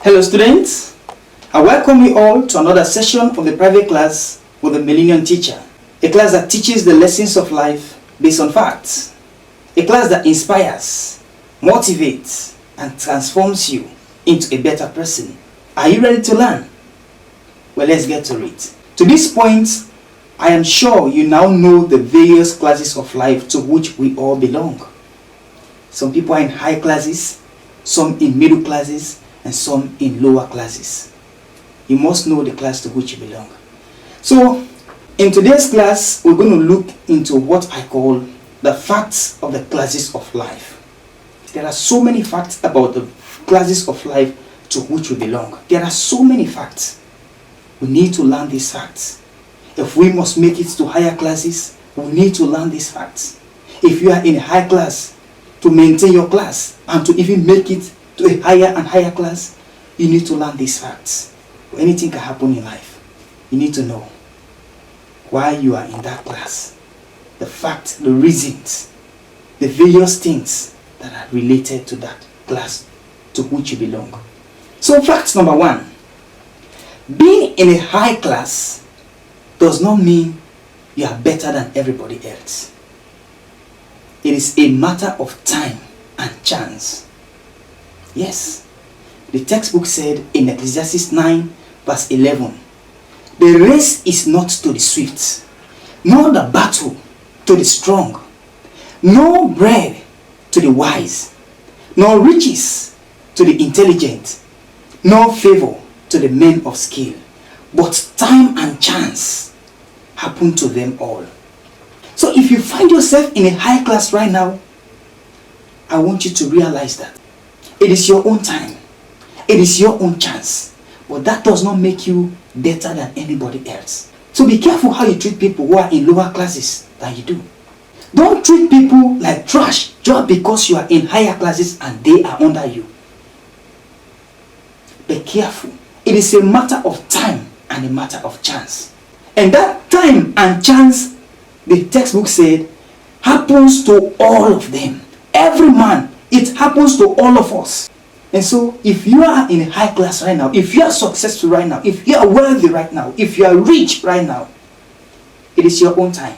Hello students, I welcome you all to another session of the private class with the Millennium Teacher, a class that teaches the lessons of life based on facts, a class that inspires, motivates, and transforms you into a better person. Are you ready to learn? Well, let's get to it. To this point, I am sure you now know the various classes of life to which we all belong. Some people are in high classes, some in middle classes, and some in lower classes. You must know the class to which you belong. So, in today's class, we're going to look into what I call the facts of the classes of life. There are so many facts about the classes of life to which we belong. There are so many facts. We need to learn these facts. If we must make it to higher classes, we need to learn these facts. If you are in a high class, to maintain your class and to even make it to a higher and higher class, you need to learn these facts. Anything can happen in life. You need to know why you are in that class, the facts, the reasons, the various things that are related to that class to which you belong. So fact number one, being in a high class does not mean you are better than everybody else. It is a matter of time and chance. Yes, the textbook said in Ecclesiastes 9 verse 11, the race is not to the swift, nor the battle to the strong, nor bread to the wise, nor riches to the intelligent, nor favor to the men of skill, but time and chance happen to them all. So if you find yourself in a high class right now, I want you to realize that it is your own time. It is your own chance. But that does not make you better than anybody else. So be careful how you treat people who are in lower classes than you do. Don't treat people like trash just because you are in higher classes and they are under you. Be careful. It is a matter of time and a matter of chance. And that time and chance, the textbook said, happens to all of them. Every man, it happens to all of us. And so, if you are in a high class right now, if you are successful right now, if you are wealthy right now, if you are rich right now, it is your own time.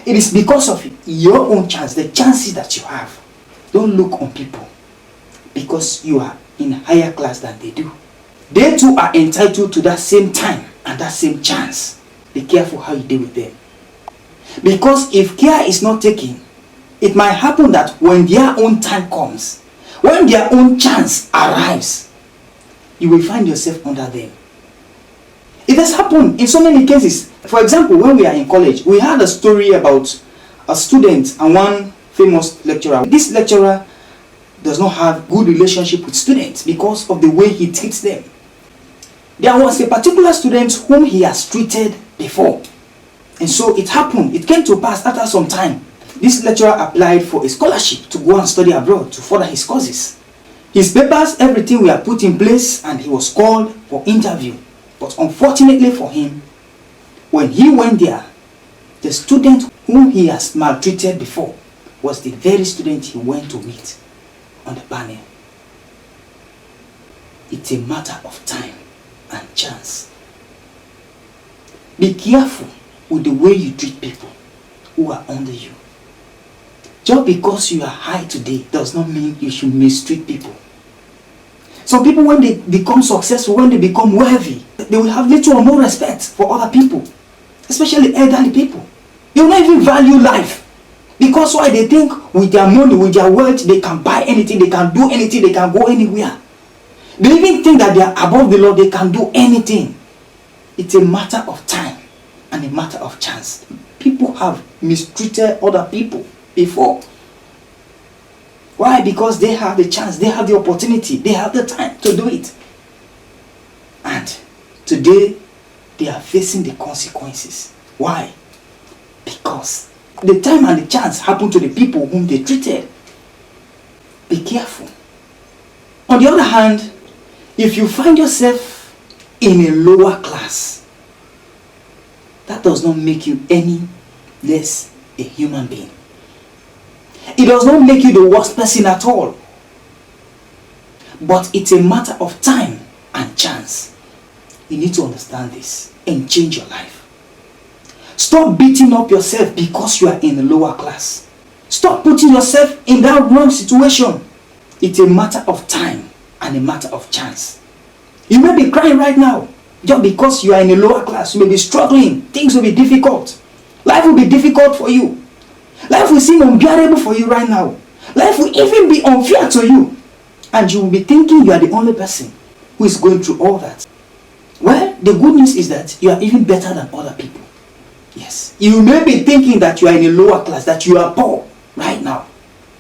It is because of your own chance, the chances that you have. Don't look on people because you are in a higher class than they do. They too are entitled to that same time and that same chance. Be careful how you deal with them. Because if care is not taken, it might happen that when their own time comes, when their own chance arrives, you will find yourself under them. It has happened in so many cases. For example, when we are in college, we had a story about a student and one famous lecturer. This lecturer does not have good relationship with students because of the way he treats them. There was a particular student whom he has treated before. And so it happened, it came to pass after some time. This lecturer applied for a scholarship to go and study abroad to further his courses. His papers, everything were put in place and he was called for interview. But unfortunately for him, when he went there, the student whom he has maltreated before was the very student he went to meet on the panel. It's a matter of time and chance. Be careful with the way you treat people who are under you. Just because you are high today does not mean you should mistreat people. Some people, when they become successful, when they become wealthy, they will have little or no respect for other people, especially elderly people. They will not even value life. Because why? They think with their money, with their wealth, they can buy anything, they can do anything, they can go anywhere. They even think that they are above the law, they can do anything. It's a matter of time and a matter of chance. People have mistreated other people before. Why? Because they have the chance, they have the opportunity, they have the time to do it. And today, they are facing the consequences. Why? Because the time and the chance happened to the people whom they treated. Be careful. On the other hand, if you find yourself in a lower class, that does not make you any less a human being. It does not make you the worst person at all. but it's a matter of time and chance. You need to understand this and change your life. Stop beating up yourself because you are in a lower class. Stop putting yourself in that wrong situation. It's a matter of time and a matter of chance. You may be crying right now just because you are in a lower class. You may be struggling. Things will be difficult. Life will be difficult for you. Life will seem unbearable for you right now. Life will even be unfair to you. And you will be thinking you are the only person who is going through all that. Well, the good news is that you are even better than other people. Yes. You may be thinking that you are in a lower class, that you are poor right now.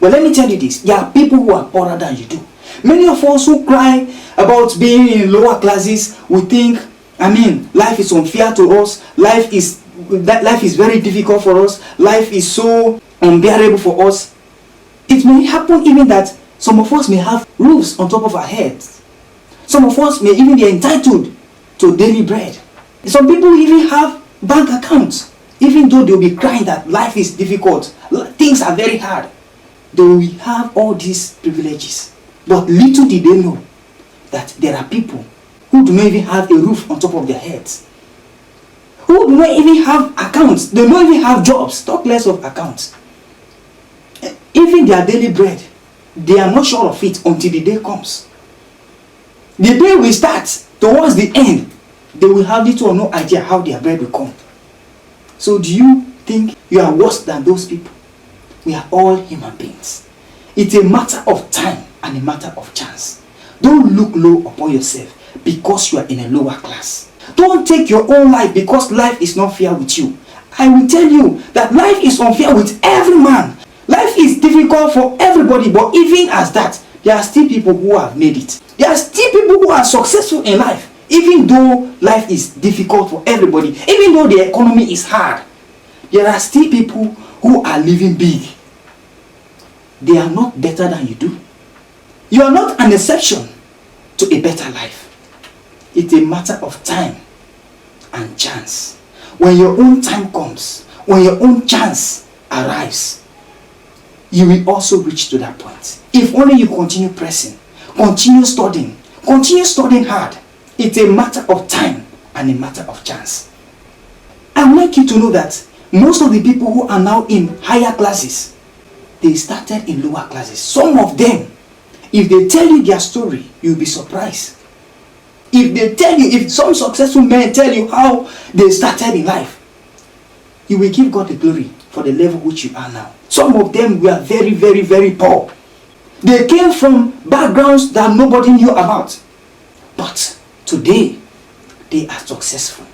Well, let me tell you this. There are people who are poorer than you do. Many of us who cry about being in lower classes, we think, life is unfair to us. Life is very difficult for us. Life is so unbearable for us. It may happen even that some of us may have roofs on top of our heads. Some of us may even be entitled to daily bread. Some people even have bank accounts, even though they'll be crying that life is difficult, things are very hard. They will have all these privileges. But little did they know that there are people who do not even have a roof on top of their heads, who do not even have accounts, they don't even have jobs, talk less of accounts. Even their daily bread, they are not sure of it until the day comes. The day will start, towards the end, they will have little or no idea how their bread will come. So do you think you are worse than those people? We are all human beings. It's a matter of time and a matter of chance. Don't look low upon yourself because you are in a lower class. Don't take your own life because life is not fair with you. I will tell you that life is unfair with every man. Life is difficult for everybody, but even as that, there are still people who have made it. There are still people who are successful in life. Even though life is difficult for everybody, even though the economy is hard, there are still people who are living big. They are not better than you do. You are not an exception to a better life. It's a matter of time and chance. When your own time comes, when your own chance arrives, you will also reach to that point. If only you continue pressing, continue studying hard. It's a matter of time and a matter of chance. I would like you to know that most of the people who are now in higher classes, they started in lower classes. Some of them, if they tell you their story, you'll be surprised. If some successful men tell you how they started in life, you will give God the glory for the level which you are now. Some of them were very, very, very poor. They came from backgrounds that nobody knew about. But today, they are successful.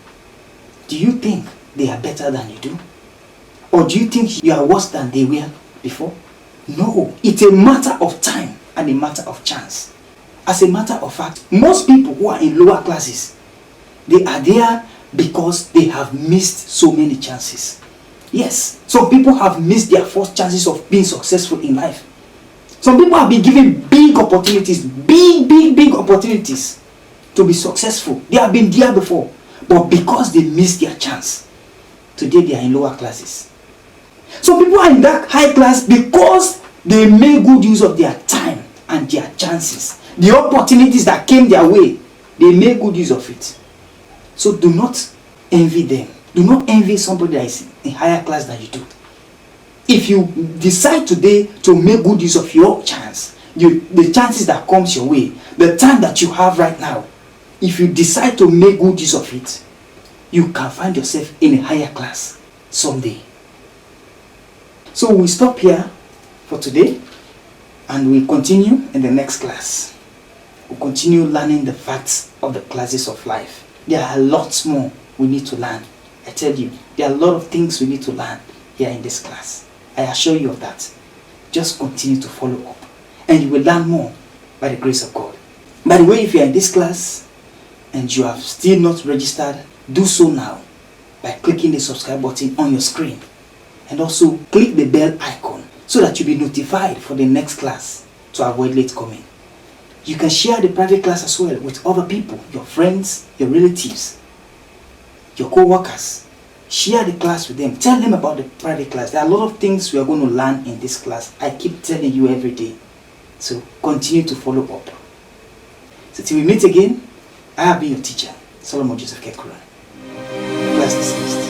Do you think they are better than you do? Or do you think you are worse than they were before? No. It's a matter of time and a matter of chance. As a matter of fact, most people who are in lower classes, they are there because they have missed so many chances. Yes, some people have missed their first chances of being successful in life. Some people have been given big opportunities, big opportunities to be successful. They have been there before, but because they missed their chance, today they are in lower classes. Some people are in that high class because they made good use of their time and their chances. The opportunities that came their way, they made good use of it. So do not envy them. Do not envy somebody that is in higher class than you do. If you decide today to make good use of your chance, the chances that comes your way, the time that you have right now, if you decide to make good use of it, you can find yourself in a higher class someday. So we stop here for today and we'll continue in the next class. We'll continue learning the facts of the classes of life. There are lots more we need to learn. I tell you, there are a lot of things we need to learn here in this class. I assure you of that. Just continue to follow up and you will learn more by the grace of God. By the way, if you are in this class and you have still not registered, do so now by clicking the subscribe button on your screen and also click the bell icon so that you'll be notified for the next class to avoid late coming. You can share the private class as well with other people, your friends, your relatives, your co-workers. Share the class with them. Tell them about the private class. There are a lot of things we are going to learn in this class. I keep telling you every day. So continue to follow up. So till we meet again, I have been your teacher, Solomon Joseph Kekura. Class dismissed.